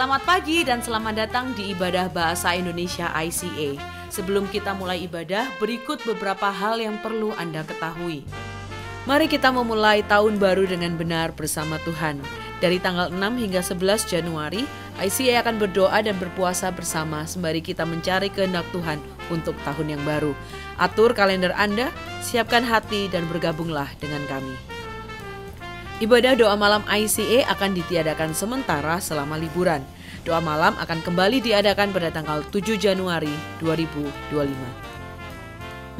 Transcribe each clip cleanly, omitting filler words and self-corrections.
Selamat pagi dan selamat datang di Ibadah Bahasa Indonesia ICA. Sebelum kita mulai ibadah, berikut beberapa hal yang perlu Anda ketahui. Mari kita memulai tahun baru dengan benar bersama Tuhan. Dari tanggal 6 hingga 11 Januari, ICA akan berdoa dan berpuasa bersama sembari kita mencari kehendak Tuhan untuk tahun yang baru. Atur kalender Anda, siapkan hati dan bergabunglah dengan kami. Ibadah doa malam ICA akan ditiadakan sementara selama liburan. Doa malam akan kembali diadakan pada tanggal 7 Januari 2025.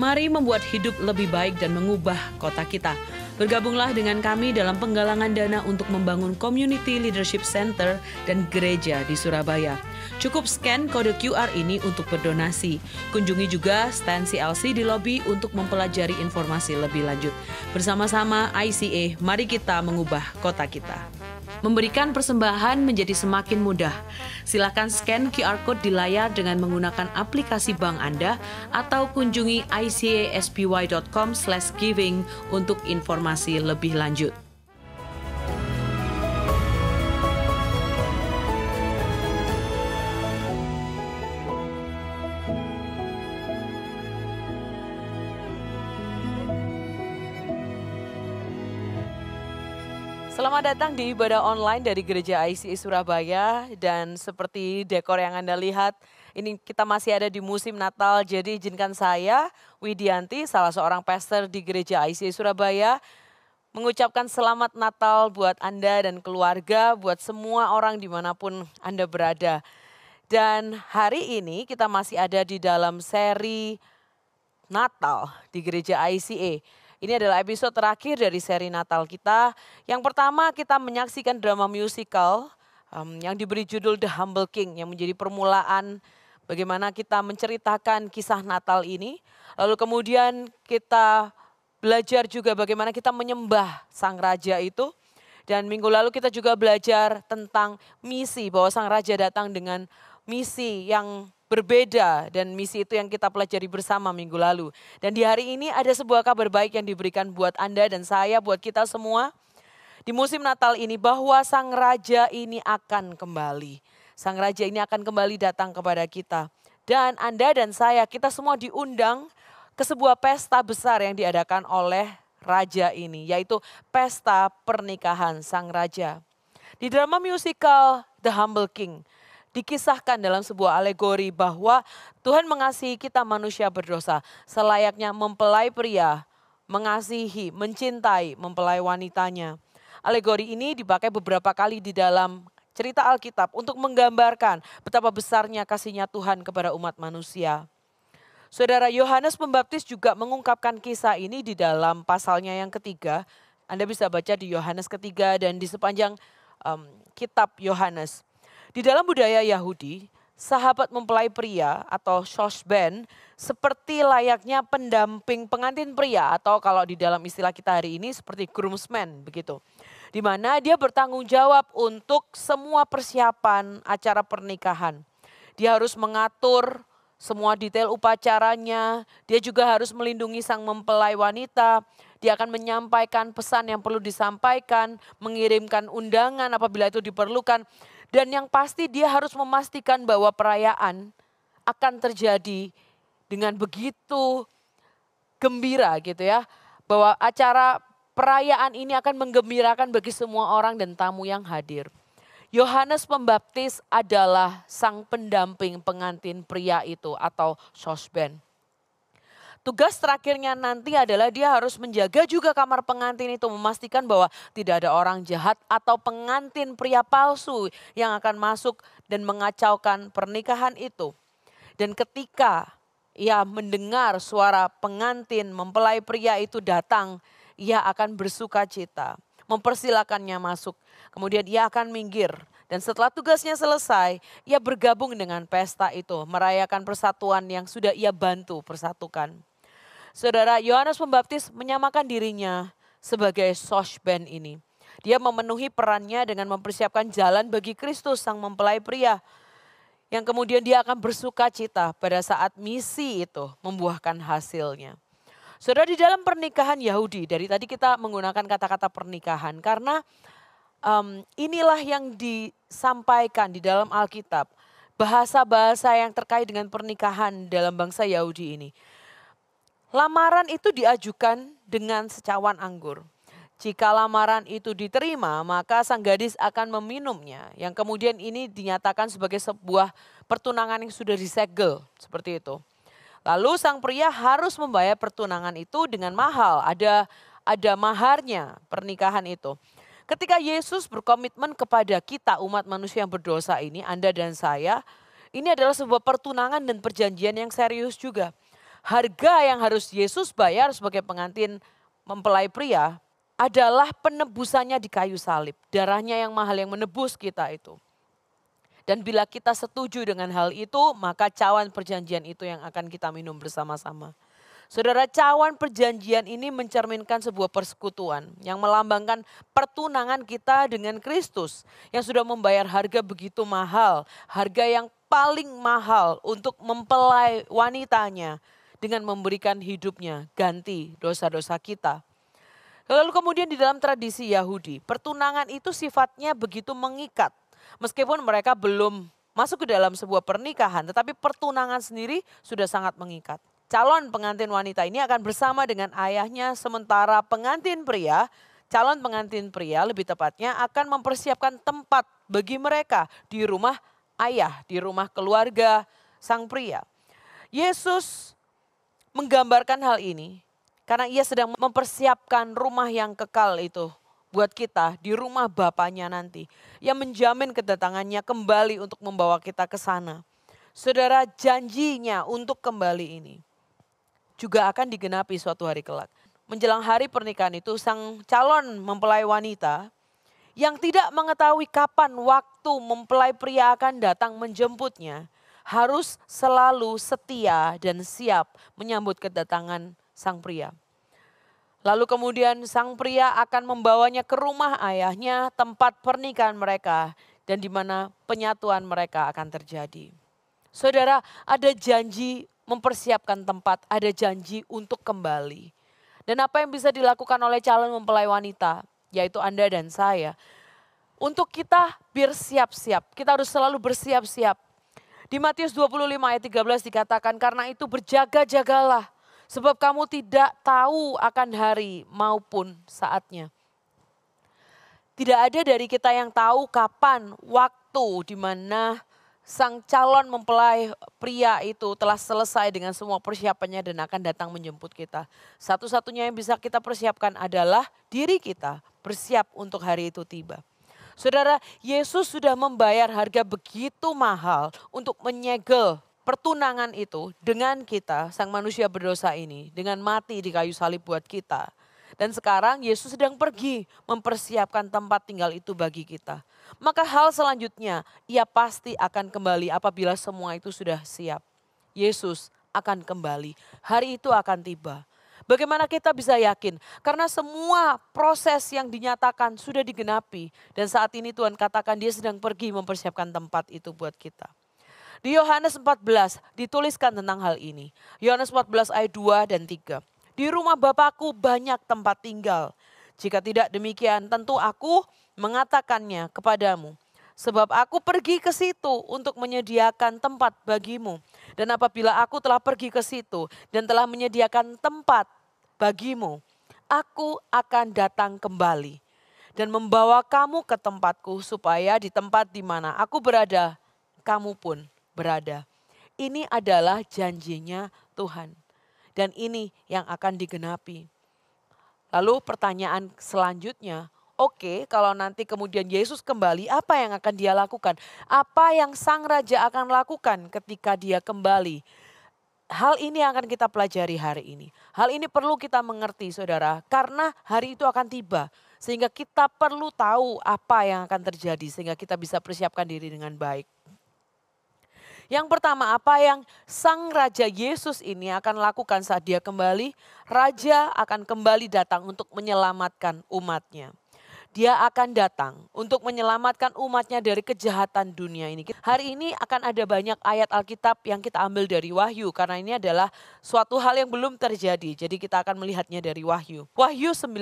Mari membuat hidup lebih baik dan mengubah kota kita. Bergabunglah dengan kami dalam penggalangan dana untuk membangun Community Leadership Center dan gereja di Surabaya. Cukup scan kode QR ini untuk berdonasi. Kunjungi juga stand CLC di lobi untuk mempelajari informasi lebih lanjut. Bersama-sama ICA, mari kita mengubah kota kita. Memberikan persembahan menjadi semakin mudah. Silakan scan QR Code di layar dengan menggunakan aplikasi bank Anda atau kunjungi icaspy.com/giving untuk informasi lebih lanjut. Selamat datang di ibadah online dari Gereja ICA Surabaya, dan seperti dekor yang Anda lihat, ini kita masih ada di musim Natal. Jadi izinkan saya, Widianti, salah seorang pastor di Gereja ICA Surabaya, mengucapkan selamat Natal buat Anda dan keluarga, buat semua orang dimanapun Anda berada. Dan hari ini kita masih ada di dalam seri Natal di Gereja ICA. Ini adalah episode terakhir dari seri Natal kita. Yang pertama kita menyaksikan drama musical yang diberi judul The Humble King, yang menjadi permulaan bagaimana kita menceritakan kisah Natal ini. Lalu kemudian kita belajar juga bagaimana kita menyembah Sang Raja itu. Dan minggu lalu kita juga belajar tentang misi, bahwa Sang Raja datang dengan misi yang berbeda, dan misi itu yang kita pelajari bersama minggu lalu. Dan di hari ini ada sebuah kabar baik yang diberikan buat Anda dan saya, buat kita semua. Di musim Natal ini bahwa Sang Raja ini akan kembali. Sang Raja ini akan kembali datang kepada kita. Dan Anda dan saya, kita semua diundang ke sebuah pesta besar yang diadakan oleh Raja ini, yaitu pesta pernikahan Sang Raja. Di drama musical The Humble King, dikisahkan dalam sebuah alegori bahwa Tuhan mengasihi kita manusia berdosa selayaknya mempelai pria mengasihi, mencintai, mempelai wanitanya. Alegori ini dipakai beberapa kali di dalam cerita Alkitab untuk menggambarkan betapa besarnya kasihnya Tuhan kepada umat manusia. Saudara, Yohanes Pembaptis juga mengungkapkan kisah ini di dalam pasalnya yang ketiga. Anda bisa baca di Yohanes ketiga dan di sepanjang kitab Yohanes. Di dalam budaya Yahudi, sahabat mempelai pria atau shosben seperti layaknya pendamping pengantin pria, atau kalau di dalam istilah kita hari ini seperti groomsman begitu. Di mana dia bertanggung jawab untuk semua persiapan acara pernikahan. Dia harus mengatur semua detail upacaranya, dia juga harus melindungi sang mempelai wanita, dia akan menyampaikan pesan yang perlu disampaikan, mengirimkan undangan apabila itu diperlukan. Dan yang pasti dia harus memastikan bahwa perayaan akan terjadi dengan begitu gembira gitu ya. Bahwa acara perayaan ini akan menggembirakan bagi semua orang dan tamu yang hadir. Yohanes Pembaptis adalah sang pendamping pengantin pria itu atau shosben. Tugas terakhirnya nanti adalah dia harus menjaga juga kamar pengantin itu, memastikan bahwa tidak ada orang jahat atau pengantin pria palsu yang akan masuk dan mengacaukan pernikahan itu. Dan ketika ia mendengar suara pengantin mempelai pria itu datang, ia akan bersuka cita, mempersilakannya masuk. Kemudian ia akan minggir. Dan setelah tugasnya selesai, ia bergabung dengan pesta itu, merayakan persatuan yang sudah ia bantu persatukan. Saudara, Yohanes Pembaptis menyamakan dirinya sebagai shosben ini. Dia memenuhi perannya dengan mempersiapkan jalan bagi Kristus sang mempelai pria. Yang kemudian dia akan bersuka cita pada saat misi itu membuahkan hasilnya. Saudara, di dalam pernikahan Yahudi, dari tadi kita menggunakan kata-kata pernikahan karena inilah yang sampaikan di dalam Alkitab, bahasa-bahasa yang terkait dengan pernikahan dalam bangsa Yahudi ini. Lamaran itu diajukan dengan secawan anggur. Jika lamaran itu diterima, maka sang gadis akan meminumnya. Yang kemudian ini dinyatakan sebagai sebuah pertunangan yang sudah disegel, seperti itu. Lalu sang pria harus membayar pertunangan itu dengan mahal. Ada maharnya pernikahan itu. Ketika Yesus berkomitmen kepada kita umat manusia yang berdosa ini, Anda dan saya, ini adalah sebuah pertunangan dan perjanjian yang serius juga. Harga yang harus Yesus bayar sebagai pengantin mempelai pria adalah penebusannya di kayu salib. Darahnya yang mahal yang menebus kita itu. Dan bila kita setuju dengan hal itu, maka cawan perjanjian itu yang akan kita minum bersama-sama. Saudara, cawan perjanjian ini mencerminkan sebuah persekutuan yang melambangkan pertunangan kita dengan Kristus yang sudah membayar harga begitu mahal, harga yang paling mahal untuk mempelai wanitanya dengan memberikan hidupnya ganti dosa-dosa kita. Lalu kemudian di dalam tradisi Yahudi, pertunangan itu sifatnya begitu mengikat. Meskipun mereka belum masuk ke dalam sebuah pernikahan, tetapi pertunangan sendiri sudah sangat mengikat. Calon pengantin wanita ini akan bersama dengan ayahnya, sementara calon pengantin pria lebih tepatnya akan mempersiapkan tempat bagi mereka di rumah ayah, di rumah keluarga sang pria. Yesus menggambarkan hal ini karena ia sedang mempersiapkan rumah yang kekal itu buat kita di rumah Bapaknya nanti. Yang menjamin kedatangannya kembali untuk membawa kita ke sana. Saudara, janjinya untuk kembali ini juga akan digenapi suatu hari kelak. Menjelang hari pernikahan itu, sang calon mempelai wanita yang tidak mengetahui kapan waktu mempelai pria akan datang menjemputnya, harus selalu setia dan siap menyambut kedatangan sang pria. Lalu kemudian sang pria akan membawanya ke rumah ayahnya, tempat pernikahan mereka dan di mana penyatuan mereka akan terjadi. Saudara, ada janji mempersiapkan tempat, ada janji untuk kembali. Dan apa yang bisa dilakukan oleh calon mempelai wanita, yaitu Anda dan saya. Untuk kita bersiap-siap, kita harus selalu bersiap-siap. Di Matius 25 ayat 13 dikatakan, karena itu berjaga-jagalah. Sebab kamu tidak tahu akan hari maupun saatnya. Tidak ada dari kita yang tahu kapan waktu di mana sang calon mempelai pria itu telah selesai dengan semua persiapannya dan akan datang menjemput kita. Satu-satunya yang bisa kita persiapkan adalah diri kita bersiap untuk hari itu tiba. Saudara, Yesus sudah membayar harga begitu mahal untuk menyegel pertunangan itu dengan kita, sang manusia berdosa ini, dengan mati di kayu salib buat kita. Dan sekarang Yesus sedang pergi mempersiapkan tempat tinggal itu bagi kita. Maka hal selanjutnya, ia pasti akan kembali apabila semua itu sudah siap. Yesus akan kembali, hari itu akan tiba. Bagaimana kita bisa yakin? Karena semua proses yang dinyatakan sudah digenapi. Dan saat ini Tuhan katakan dia sedang pergi mempersiapkan tempat itu buat kita. Di Yohanes 14 dituliskan tentang hal ini. Yohanes 14 ayat 2 dan 3. Di rumah Bapakku banyak tempat tinggal. Jika tidak demikian tentu aku mengatakannya kepadamu. Sebab aku pergi ke situ untuk menyediakan tempat bagimu. Dan apabila aku telah pergi ke situ dan telah menyediakan tempat bagimu, aku akan datang kembali dan membawa kamu ke tempatku supaya di tempat di mana aku berada, kamu pun berada. Ini adalah janjinya Tuhan. Dan ini yang akan digenapi. Lalu pertanyaan selanjutnya, oke, kalau nanti kemudian Yesus kembali, apa yang akan dia lakukan? Apa yang sang raja akan lakukan ketika dia kembali? Hal ini akan kita pelajari hari ini. Hal ini perlu kita mengerti saudara, karena hari itu akan tiba. Sehingga kita perlu tahu apa yang akan terjadi, sehingga kita bisa persiapkan diri dengan baik. Yang pertama, apa yang sang Raja Yesus ini akan lakukan saat dia kembali? Raja akan kembali datang untuk menyelamatkan umatnya. Dia akan datang untuk menyelamatkan umatnya dari kejahatan dunia ini. Hari ini akan ada banyak ayat Alkitab yang kita ambil dari Wahyu. Karena ini adalah suatu hal yang belum terjadi. Jadi kita akan melihatnya dari Wahyu. Wahyu 19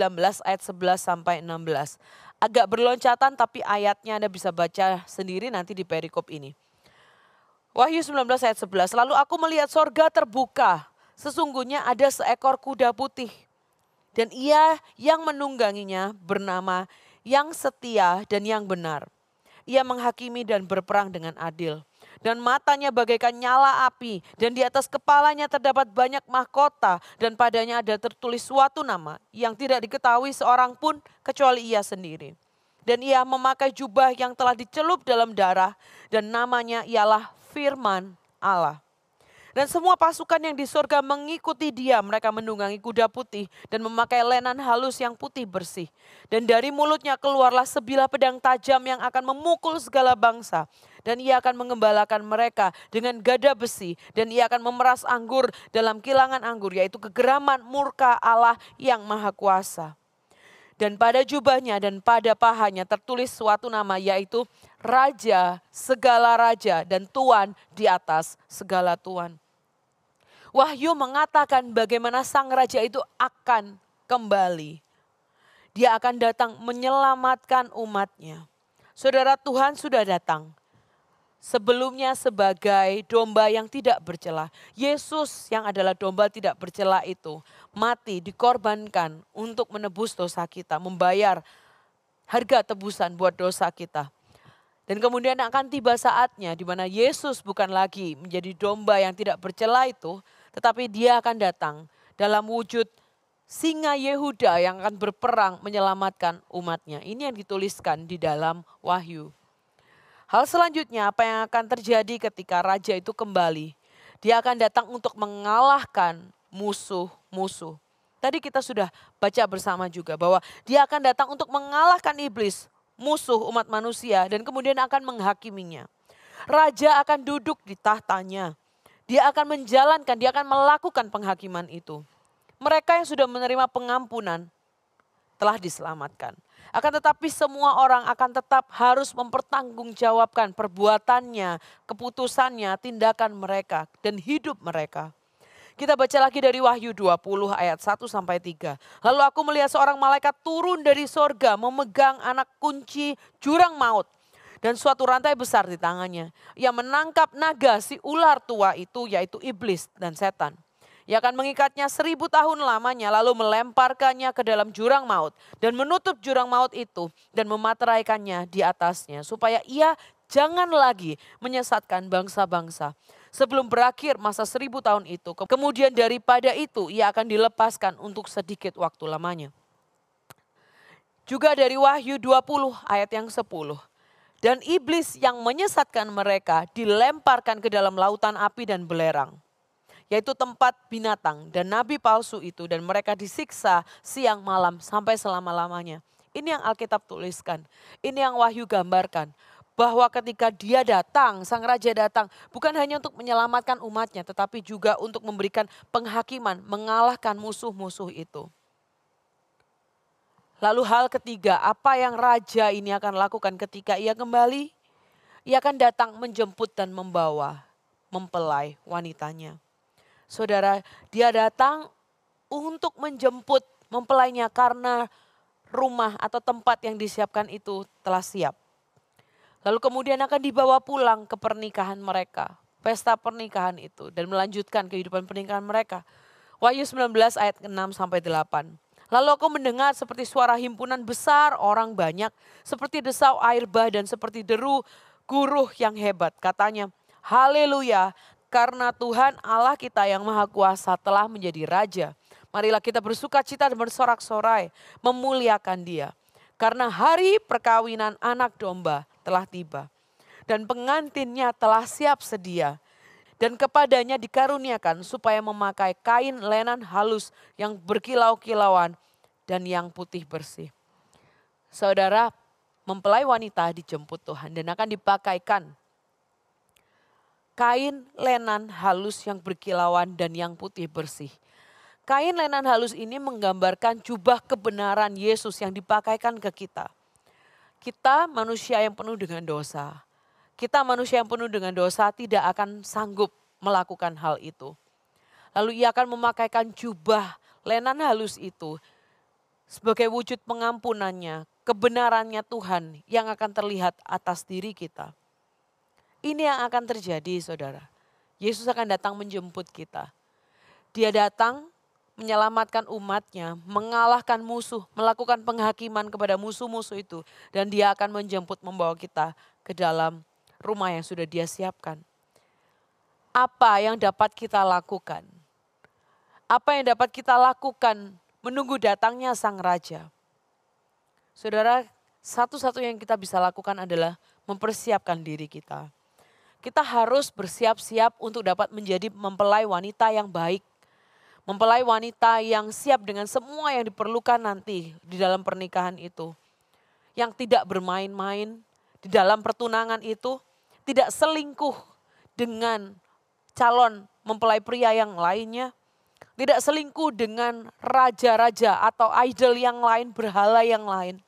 ayat 11 sampai 16. agak berloncatan tapi ayatnya Anda bisa baca sendiri nanti di perikop ini. Wahyu 19 ayat 11, lalu aku melihat sorga terbuka, sesungguhnya ada seekor kuda putih. Dan ia yang menungganginya bernama Yang Setia dan Yang Benar. Ia menghakimi dan berperang dengan adil. Dan matanya bagaikan nyala api, dan di atas kepalanya terdapat banyak mahkota, dan padanya ada tertulis suatu nama yang tidak diketahui seorang pun kecuali ia sendiri. Dan ia memakai jubah yang telah dicelup dalam darah, dan namanya ialah Firman Allah. Dan semua pasukan yang di surga mengikuti dia, mereka menunggangi kuda putih dan memakai lenan halus yang putih bersih. Dan dari mulutnya keluarlah sebilah pedang tajam yang akan memukul segala bangsa. Dan ia akan mengembalakan mereka dengan gada besi, dan ia akan memeras anggur dalam kilangan anggur, yaitu kegeraman murka Allah yang maha kuasa. Dan pada jubahnya dan pada pahanya tertulis suatu nama, yaitu Raja segala raja dan Tuan di atas segala tuan. Wahyu mengatakan bagaimana sang raja itu akan kembali. Dia akan datang menyelamatkan umatnya. Saudara, Tuhan sudah datang. Sebelumnya sebagai domba yang tidak bercela. Yesus yang adalah domba tidak bercela itu mati, dikorbankan untuk menebus dosa kita. Membayar harga tebusan buat dosa kita. Dan kemudian akan tiba saatnya di mana Yesus bukan lagi menjadi domba yang tidak bercela itu, tetapi dia akan datang dalam wujud singa Yehuda yang akan berperang menyelamatkan umatnya. Ini yang dituliskan di dalam Wahyu. Hal selanjutnya apa yang akan terjadi ketika raja itu kembali. Dia akan datang untuk mengalahkan musuh-musuh. Tadi kita sudah baca bersama juga bahwa dia akan datang untuk mengalahkan iblis, musuh umat manusia, dan kemudian akan menghakiminya. Raja akan duduk di tahtanya. Dia akan menjalankan, dia akan melakukan penghakiman itu. Mereka yang sudah menerima pengampunan telah diselamatkan. Akan tetapi semua orang akan tetap harus mempertanggungjawabkan perbuatannya, keputusannya, tindakan mereka, dan hidup mereka. Kita baca lagi dari Wahyu 20 ayat 1 sampai 3. Lalu aku melihat seorang malaikat turun dari sorga memegang anak kunci jurang maut dan suatu rantai besar di tangannya. Ia menangkap naga si ular tua itu, yaitu iblis dan setan. Ia akan mengikatnya 1000 tahun lamanya, lalu melemparkannya ke dalam jurang maut dan menutup jurang maut itu dan memateraikannya di atasnya, supaya ia jangan lagi menyesatkan bangsa-bangsa sebelum berakhir masa 1000 tahun itu. Kemudian daripada itu ia akan dilepaskan untuk sedikit waktu lamanya. Juga dari Wahyu 20 ayat yang 10. Dan iblis yang menyesatkan mereka dilemparkan ke dalam lautan api dan belerang, yaitu tempat binatang dan nabi palsu itu, dan mereka disiksa siang malam sampai selama-lamanya. Ini yang Alkitab tuliskan, ini yang Wahyu gambarkan. Bahwa ketika dia datang, sang raja datang bukan hanya untuk menyelamatkan umatnya, tetapi juga untuk memberikan penghakiman, mengalahkan musuh-musuh itu. Lalu hal ketiga, apa yang raja ini akan lakukan ketika ia kembali? Ia akan datang menjemput dan membawa mempelai wanitanya. Saudara, dia datang untuk menjemput mempelainya karena rumah atau tempat yang disiapkan itu telah siap. Lalu kemudian akan dibawa pulang ke pernikahan mereka, pesta pernikahan itu, dan melanjutkan kehidupan pernikahan mereka. Wahyu 19 ayat 6 sampai 8. Lalu aku mendengar seperti suara himpunan besar orang banyak, seperti desau air bah dan seperti deru guruh yang hebat. Katanya, haleluya, karena Tuhan Allah kita yang maha kuasa telah menjadi raja. Marilah kita bersuka cita dan bersorak-sorai, memuliakan dia. Karena hari perkawinan anak domba telah tiba. Dan pengantinnya telah siap sedia. Dan kepadanya dikaruniakan supaya memakai kain lenan halus yang berkilau-kilauan dan yang putih bersih. Saudara, mempelai wanita dijemput Tuhan dan akan dipakaikan kain lenan halus yang berkilauan dan yang putih bersih. Kain lenan halus ini menggambarkan jubah kebenaran Yesus yang dipakaikan ke kita. Kita manusia yang penuh dengan dosa. Kita manusia yang penuh dengan dosa tidak akan sanggup melakukan hal itu. Lalu ia akan memakaikan jubah lenan halus itu sebagai wujud pengampunannya, kebenarannya Tuhan yang akan terlihat atas diri kita. Ini yang akan terjadi, saudara. Yesus akan datang menjemput kita. Dia datang menyelamatkan umatnya, mengalahkan musuh, melakukan penghakiman kepada musuh-musuh itu. Dan dia akan menjemput membawa kita ke dalam rumah yang sudah dia siapkan. Apa yang dapat kita lakukan? Apa yang dapat kita lakukan menunggu datangnya Sang Raja? Saudara, satu-satunya yang kita bisa lakukan adalah mempersiapkan diri kita. Kita harus bersiap-siap untuk dapat menjadi mempelai wanita yang baik. Mempelai wanita yang siap dengan semua yang diperlukan nanti di dalam pernikahan itu. Yang tidak bermain-main di dalam pertunangan itu, tidak selingkuh dengan calon mempelai pria yang lainnya, tidak selingkuh dengan raja-raja atau idol yang lain, berhala yang lain.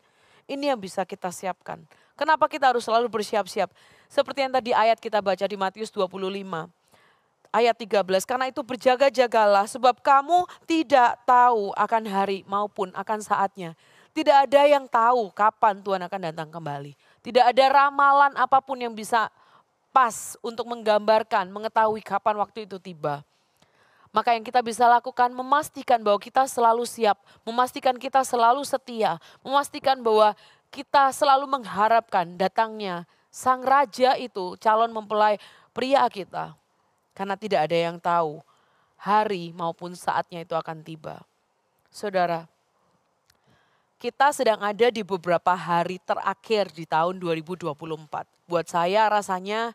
Ini yang bisa kita siapkan. Kenapa kita harus selalu bersiap-siap? Seperti yang tadi ayat kita baca di Matius 25. Ayat 13, karena itu berjaga-jagalah sebab kamu tidak tahu akan hari maupun akan saatnya. Tidak ada yang tahu kapan Tuhan akan datang kembali. Tidak ada ramalan apapun yang bisa pas untuk menggambarkan, mengetahui kapan waktu itu tiba. Maka yang kita bisa lakukan memastikan bahwa kita selalu siap, memastikan kita selalu setia, memastikan bahwa kita selalu mengharapkan datangnya Sang Raja itu, calon mempelai pria kita. Karena tidak ada yang tahu hari maupun saatnya itu akan tiba. Saudara, kita sedang ada di beberapa hari terakhir di tahun 2024. Buat saya rasanya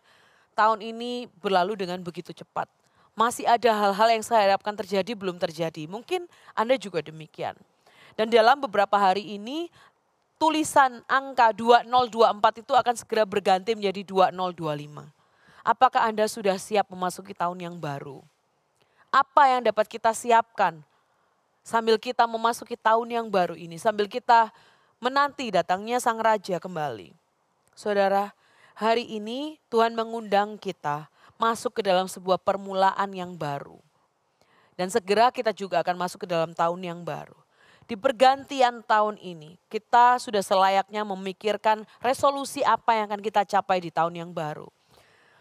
tahun ini berlalu dengan begitu cepat. Masih ada hal-hal yang saya harapkan terjadi belum terjadi. Mungkin Anda juga demikian. Dan dalam beberapa hari ini tulisan angka 2024 itu akan segera berganti menjadi 2025. Apakah Anda sudah siap memasuki tahun yang baru? Apa yang dapat kita siapkan sambil kita memasuki tahun yang baru ini, sambil kita menanti datangnya Sang Raja kembali? Saudara, hari ini Tuhan mengundang kita masuk ke dalam sebuah permulaan yang baru. Dan segera kita juga akan masuk ke dalam tahun yang baru. Di pergantian tahun ini, kita sudah selayaknya memikirkan resolusi apa yang akan kita capai di tahun yang baru.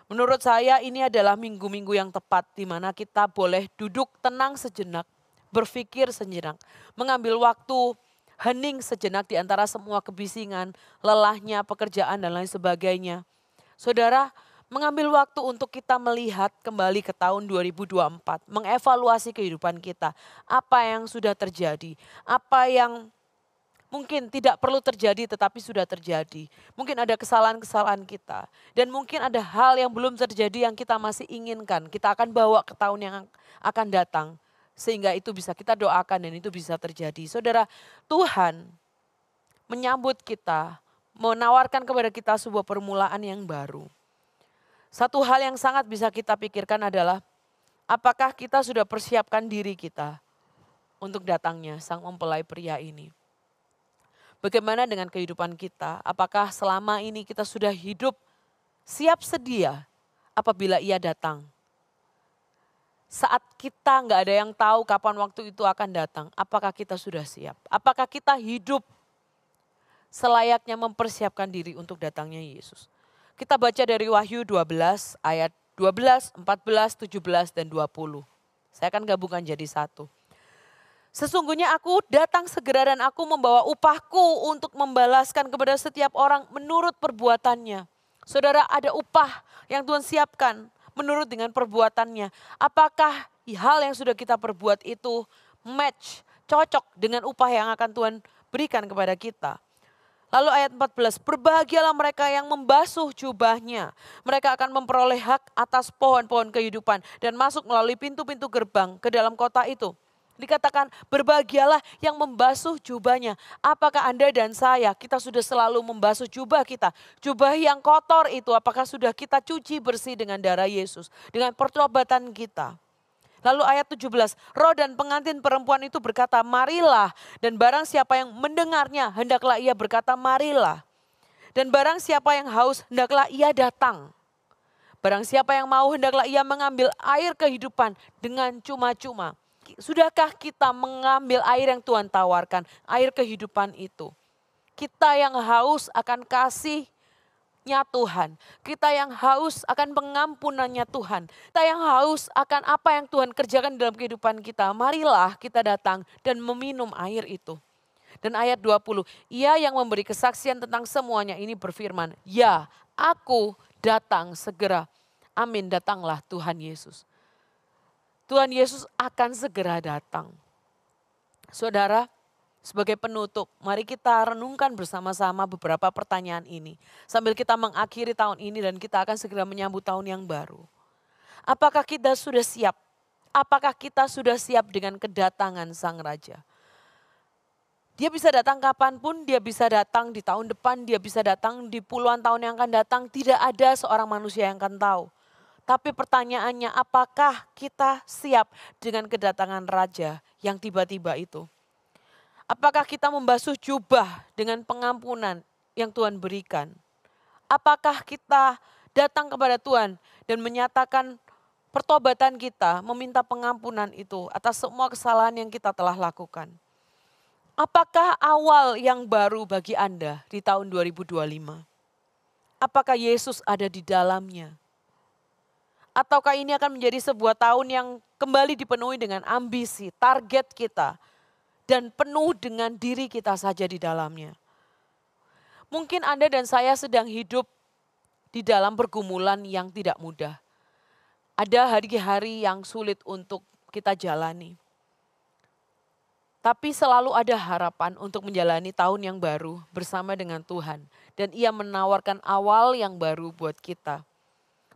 Menurut saya ini adalah minggu-minggu yang tepat di mana kita boleh duduk tenang sejenak, berpikir sejenak, mengambil waktu hening sejenak di antara semua kebisingan, lelahnya, pekerjaan dan lain sebagainya. Saudara, mengambil waktu untuk kita melihat kembali ke tahun 2024, mengevaluasi kehidupan kita, apa yang sudah terjadi, apa yang mungkin tidak perlu terjadi tetapi sudah terjadi. Mungkin ada kesalahan-kesalahan kita. Dan mungkin ada hal yang belum terjadi yang kita masih inginkan. Kita akan bawa ke tahun yang akan datang. Sehingga itu bisa kita doakan dan itu bisa terjadi. Saudara, Tuhan menyambut kita, menawarkan kepada kita sebuah permulaan yang baru. Satu hal yang sangat bisa kita pikirkan adalah apakah kita sudah persiapkan diri kita untuk datangnya Sang Mempelai Pria ini. Bagaimana dengan kehidupan kita? Apakah selama ini kita sudah hidup siap sedia apabila Ia datang? Saat kita nggak ada yang tahu kapan waktu itu akan datang, apakah kita sudah siap? Apakah kita hidup selayaknya mempersiapkan diri untuk datangnya Yesus? Kita baca dari Wahyu 12 ayat 12, 14, 17, dan 20. Saya akan gabungkan jadi satu. Sesungguhnya aku datang segera dan aku membawa upahku untuk membalaskan kepada setiap orang menurut perbuatannya. Saudara, ada upah yang Tuhan siapkan menurut dengan perbuatannya. Apakah hal yang sudah kita perbuat itu match, cocok dengan upah yang akan Tuhan berikan kepada kita? Lalu ayat 14, berbahagialah mereka yang membasuh jubahnya. Mereka akan memperoleh hak atas pohon-pohon kehidupan dan masuk melalui pintu-pintu gerbang ke dalam kota itu. Dikatakan berbahagialah yang membasuh jubahnya. Apakah Anda dan saya, kita sudah selalu membasuh jubah kita. Jubah yang kotor itu apakah sudah kita cuci bersih dengan darah Yesus. Dengan pertobatan kita. Lalu ayat 17, roh dan pengantin perempuan itu berkata marilah. Dan barang siapa yang mendengarnya hendaklah ia berkata marilah. Dan barang siapa yang haus hendaklah ia datang. Barang siapa yang mau hendaklah ia mengambil air kehidupan dengan cuma-cuma. Sudahkah kita mengambil air yang Tuhan tawarkan, air kehidupan itu? Kita yang haus akan kasih-Nya Tuhan. Kita yang haus akan pengampunannya Tuhan. Kita yang haus akan apa yang Tuhan kerjakan dalam kehidupan kita. Marilah kita datang dan meminum air itu. Dan ayat 20, Ia yang memberi kesaksian tentang semuanya ini berfirman, ya, aku datang segera. Amin, datanglah Tuhan Yesus. Tuhan Yesus akan segera datang. Saudara, sebagai penutup, mari kita renungkan bersama-sama beberapa pertanyaan ini. Sambil kita mengakhiri tahun ini dan kita akan segera menyambut tahun yang baru. Apakah kita sudah siap? Apakah kita sudah siap dengan kedatangan Sang Raja? Dia bisa datang kapanpun, dia bisa datang di tahun depan, dia bisa datang di puluhan tahun yang akan datang. Tidak ada seorang manusia yang akan tahu. Tapi pertanyaannya, apakah kita siap dengan kedatangan Raja yang tiba-tiba itu? Apakah kita membasuh jubah dengan pengampunan yang Tuhan berikan? Apakah kita datang kepada Tuhan dan menyatakan pertobatan kita, meminta pengampunan itu atas semua kesalahan yang kita telah lakukan? Apakah awal yang baru bagi Anda di tahun 2025? Apakah Yesus ada di dalamnya? Ataukah ini akan menjadi sebuah tahun yang kembali dipenuhi dengan ambisi, target kita, dan penuh dengan diri kita saja di dalamnya. Mungkin Anda dan saya sedang hidup di dalam pergumulan yang tidak mudah. Ada hari-hari yang sulit untuk kita jalani. Tapi selalu ada harapan untuk menjalani tahun yang baru bersama dengan Tuhan. Dan Ia menawarkan awal yang baru buat kita.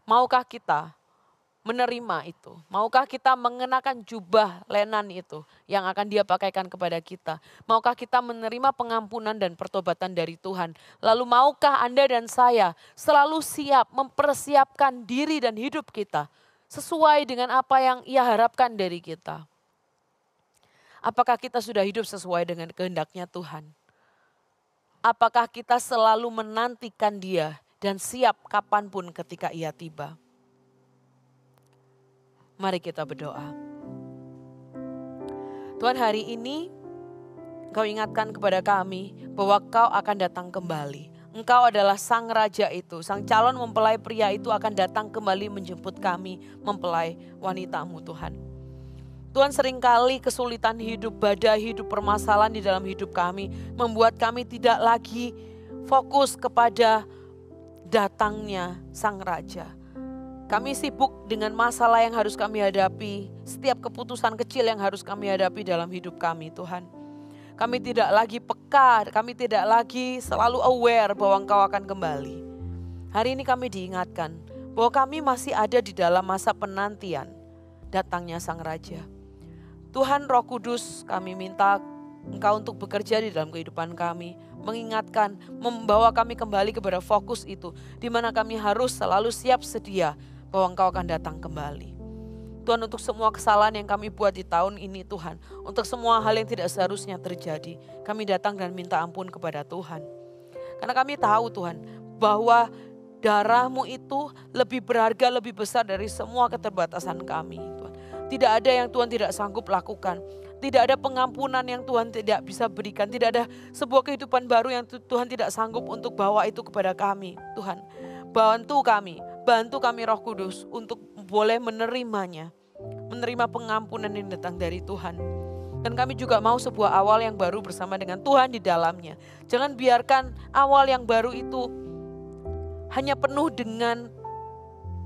Maukah kita menerima itu? Maukah kita mengenakan jubah lenan itu yang akan Dia pakaikan kepada kita? Maukah kita menerima pengampunan dan pertobatan dari Tuhan? Lalu maukah Anda dan saya selalu siap mempersiapkan diri dan hidup kita sesuai dengan apa yang Ia harapkan dari kita? Apakah kita sudah hidup sesuai dengan kehendak-Nya Tuhan? Apakah kita selalu menantikan Dia dan siap kapanpun ketika Ia tiba? Mari kita berdoa. Tuhan, hari ini Engkau ingatkan kepada kami bahwa Kau akan datang kembali. Engkau adalah Sang Raja itu, Sang calon mempelai pria itu akan datang kembali menjemput kami mempelai wanita-Mu Tuhan. Tuhan, seringkali kesulitan hidup, badai hidup, permasalahan di dalam hidup kami membuat kami tidak lagi fokus kepada datangnya Sang Raja. Kami sibuk dengan masalah yang harus kami hadapi, setiap keputusan kecil yang harus kami hadapi dalam hidup kami, Tuhan. Kami tidak lagi peka, kami tidak lagi selalu aware bahwa Engkau akan kembali. Hari ini kami diingatkan bahwa kami masih ada di dalam masa penantian datangnya Sang Raja. Tuhan, Roh Kudus, kami minta Engkau untuk bekerja di dalam kehidupan kami, mengingatkan, membawa kami kembali kepada fokus itu, di mana kami harus selalu siap sedia bahwa Engkau akan datang kembali. Tuhan, untuk semua kesalahan yang kami buat di tahun ini Tuhan, untuk semua hal yang tidak seharusnya terjadi, kami datang dan minta ampun kepada Tuhan. Karena kami tahu Tuhan, bahwa darah-Mu itu lebih berharga, lebih besar dari semua keterbatasan kami Tuhan. Tidak ada yang Tuhan tidak sanggup lakukan. Tidak ada pengampunan yang Tuhan tidak bisa berikan. Tidak ada sebuah kehidupan baru yang Tuhan tidak sanggup untuk bawa itu kepada kami. Tuhan, bantu kami Roh Kudus untuk boleh menerimanya. Menerima pengampunan yang datang dari Tuhan. Dan kami juga mau sebuah awal yang baru bersama dengan Tuhan di dalamnya. Jangan biarkan awal yang baru itu hanya penuh dengan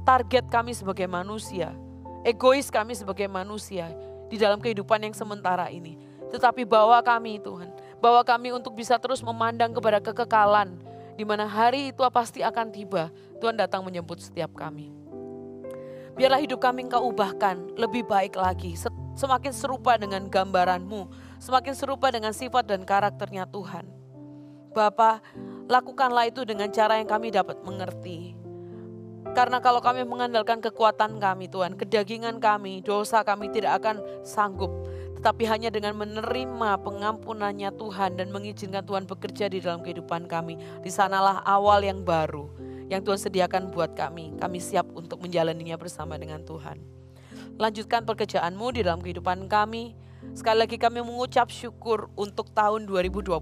target kami sebagai manusia. Egois kami sebagai manusia di dalam kehidupan yang sementara ini. Tetapi bawa kami Tuhan, bawa kami untuk bisa terus memandang kepada kekekalan, di mana hari itu pasti akan tiba. Tuhan datang menjemput setiap kami. Biarlah hidup kami Engkau ubahkan lebih baik lagi, semakin serupa dengan gambaran-Mu, semakin serupa dengan sifat dan karakternya Tuhan. Bapa, lakukanlah itu dengan cara yang kami dapat mengerti. Karena kalau kami mengandalkan kekuatan kami Tuhan, kedagingan kami, dosa kami tidak akan sanggup. Tetapi hanya dengan menerima pengampunannya Tuhan dan mengizinkan Tuhan bekerja di dalam kehidupan kami. Di sanalah awal yang baru yang Tuhan sediakan buat kami. Kami siap untuk menjalaninya bersama dengan Tuhan. Lanjutkan pekerjaan-Mu di dalam kehidupan kami. Sekali lagi kami mengucap syukur untuk tahun 2024.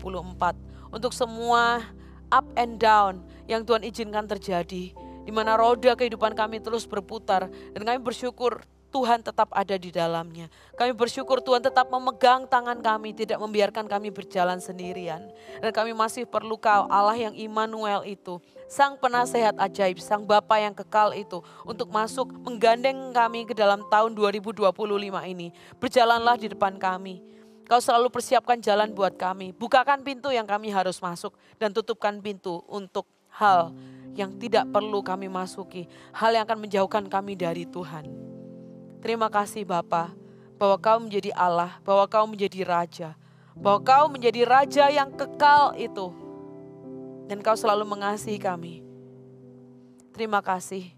Untuk semua up and down yang Tuhan izinkan terjadi. Di mana roda kehidupan kami terus berputar. Dan kami bersyukur Tuhan tetap ada di dalamnya. Kami bersyukur Tuhan tetap memegang tangan kami, tidak membiarkan kami berjalan sendirian. Dan kami masih perlu Kau, Allah yang Immanuel itu, Sang penasehat ajaib, Sang Bapa yang kekal itu, untuk masuk menggandeng kami ke dalam tahun 2025 ini. Berjalanlah di depan kami. Kau selalu persiapkan jalan buat kami. Bukakan pintu yang kami harus masuk dan tutupkan pintu untuk hal yang tidak perlu kami masuki. Hal yang akan menjauhkan kami dari Tuhan. Terima kasih Bapa, bahwa Kau menjadi Allah, bahwa Kau menjadi Raja, bahwa Kau menjadi Raja yang kekal itu. Dan Kau selalu mengasihi kami. Terima kasih.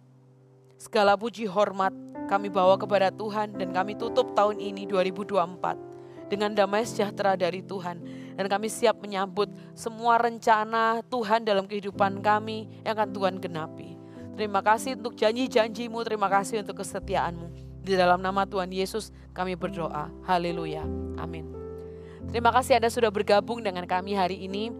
Segala puji hormat kami bawa kepada Tuhan dan kami tutup tahun ini 2024 dengan damai sejahtera dari Tuhan. Dan kami siap menyambut semua rencana Tuhan dalam kehidupan kami yang akan Tuhan genapi. Terima kasih untuk janji-janji-Mu, terima kasih untuk kesetiaan-Mu. Di dalam nama Tuhan Yesus kami berdoa. Haleluya. Amin. Terima kasih Anda sudah bergabung dengan kami hari ini.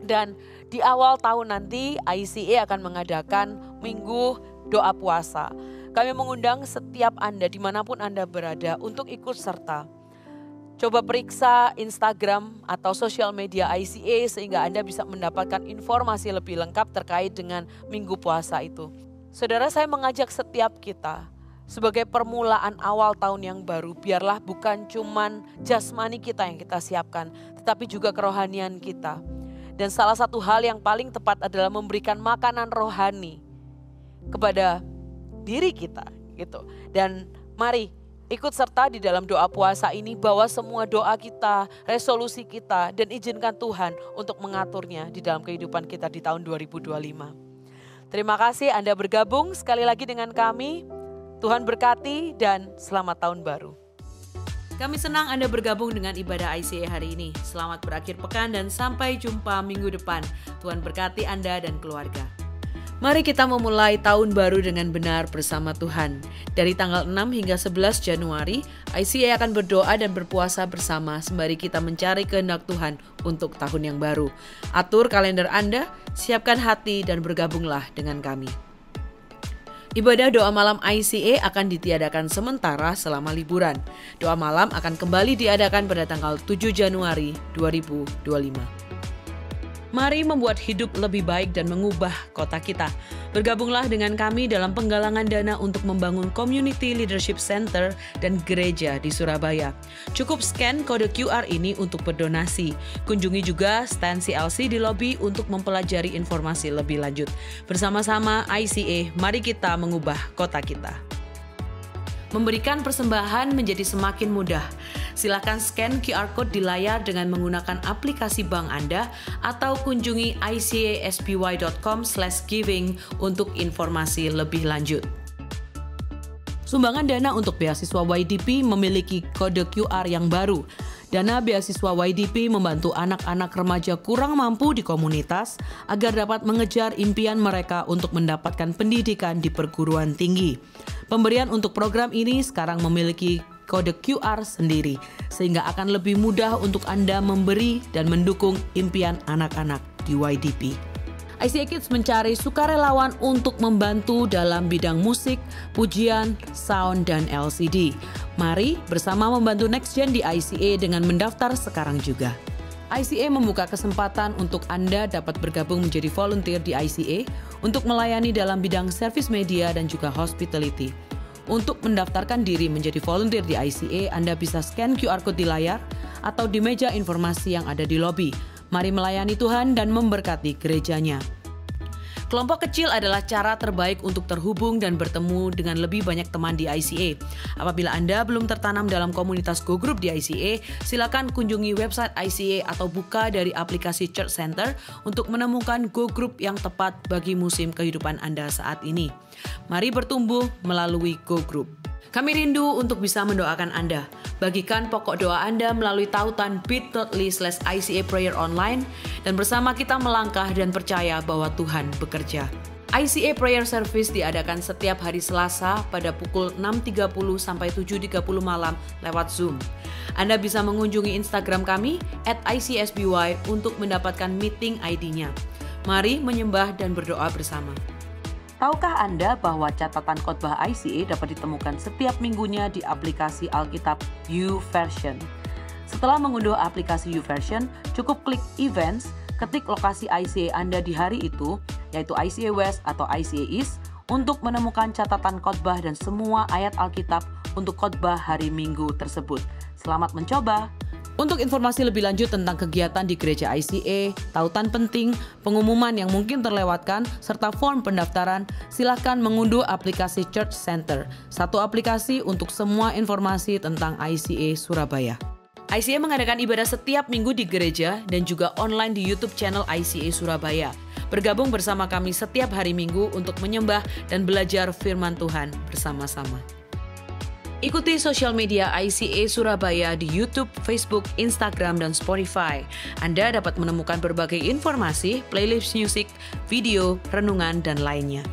Dan di awal tahun nanti ICA akan mengadakan Minggu Doa Puasa. Kami mengundang setiap Anda dimanapun Anda berada untuk ikut serta. Coba periksa Instagram atau sosial media ICA sehingga Anda bisa mendapatkan informasi lebih lengkap terkait dengan Minggu Puasa itu. Saudara, saya mengajak setiap kita sebagai permulaan awal tahun yang baru, biarlah bukan cuman jasmani kita yang kita siapkan, tetapi juga kerohanian kita. Dan salah satu hal yang paling tepat adalah memberikan makanan rohani kepada diri kita, gitu. Dan mari ikut serta di dalam doa puasa ini, bawa semua doa kita, resolusi kita, dan izinkan Tuhan untuk mengaturnya di dalam kehidupan kita di tahun 2025. Terima kasih Anda bergabung sekali lagi dengan kami. Tuhan berkati dan selamat tahun baru. Kami senang Anda bergabung dengan ibadah ICA hari ini. Selamat berakhir pekan dan sampai jumpa minggu depan. Tuhan berkati Anda dan keluarga. Mari kita memulai tahun baru dengan benar bersama Tuhan. Dari tanggal 6 hingga 11 Januari, ICA akan berdoa dan berpuasa bersama sembari kita mencari kehendak Tuhan untuk tahun yang baru. Atur kalender Anda, siapkan hati dan bergabunglah dengan kami. Ibadah doa malam ICA akan ditiadakan sementara selama liburan. Doa malam akan kembali diadakan pada tanggal 7 Januari 2025. Mari membuat hidup lebih baik dan mengubah kota kita. Bergabunglah dengan kami dalam penggalangan dana untuk membangun Community Leadership Center dan gereja di Surabaya. Cukup scan kode QR ini untuk berdonasi. Kunjungi juga stand CLC di lobi untuk mempelajari informasi lebih lanjut. Bersama-sama ICA, mari kita mengubah kota kita. Memberikan persembahan menjadi semakin mudah. Silakan scan QR Code di layar dengan menggunakan aplikasi bank Anda atau kunjungi icasby.com/giving untuk informasi lebih lanjut. Sumbangan dana untuk beasiswa YDP memiliki kode QR yang baru. Dana beasiswa YDP membantu anak-anak remaja kurang mampu di komunitas agar dapat mengejar impian mereka untuk mendapatkan pendidikan di perguruan tinggi. Pemberian untuk program ini sekarang memiliki kode QR sendiri, sehingga akan lebih mudah untuk Anda memberi dan mendukung impian anak-anak di YDP. ICA Kids mencari sukarelawan untuk membantu dalam bidang musik, pujian, sound, dan LCD. Mari bersama membantu Next Gen di ICA dengan mendaftar sekarang juga. ICA membuka kesempatan untuk Anda dapat bergabung menjadi volunteer di ICA untuk melayani dalam bidang service media dan juga hospitality. Untuk mendaftarkan diri menjadi volunteer di ICA, Anda bisa scan QR Code di layar atau di meja informasi yang ada di lobi. Mari melayani Tuhan dan memberkati gerejanya. Kelompok kecil adalah cara terbaik untuk terhubung dan bertemu dengan lebih banyak teman di ICA. Apabila Anda belum tertanam dalam komunitas Go Group di ICA, silakan kunjungi website ICA atau buka dari aplikasi Church Center untuk menemukan Go Group yang tepat bagi musim kehidupan Anda saat ini. Mari bertumbuh melalui Go Group. Kami rindu untuk bisa mendoakan Anda. Bagikan pokok doa Anda melalui tautan bit.ly/ICA Prayer Online dan bersama kita melangkah dan percaya bahwa Tuhan bekerja. ICA Prayer Service diadakan setiap hari Selasa pada pukul 6.30 sampai 7.30 malam lewat Zoom. Anda bisa mengunjungi Instagram kami @ICSBY untuk mendapatkan meeting ID-nya. Mari menyembah dan berdoa bersama. Tahukah Anda bahwa catatan khotbah ICA dapat ditemukan setiap minggunya di aplikasi Alkitab YouVersion? Setelah mengunduh aplikasi YouVersion, cukup klik Events, ketik lokasi ICA Anda di hari itu, yaitu ICA West atau ICA East, untuk menemukan catatan khotbah dan semua ayat Alkitab untuk khotbah hari Minggu tersebut. Selamat mencoba! Untuk informasi lebih lanjut tentang kegiatan di Gereja ICA, tautan penting, pengumuman yang mungkin terlewatkan, serta form pendaftaran, silakan mengunduh aplikasi Church Center, satu aplikasi untuk semua informasi tentang ICA Surabaya. ICA mengadakan ibadah setiap minggu di gereja dan juga online di YouTube channel ICA Surabaya. Bergabung bersama kami setiap hari Minggu untuk menyembah dan belajar firman Tuhan bersama-sama. Ikuti sosial media ICA Surabaya di YouTube, Facebook, Instagram, dan Spotify. Anda dapat menemukan berbagai informasi, playlist musik, video, renungan, dan lainnya.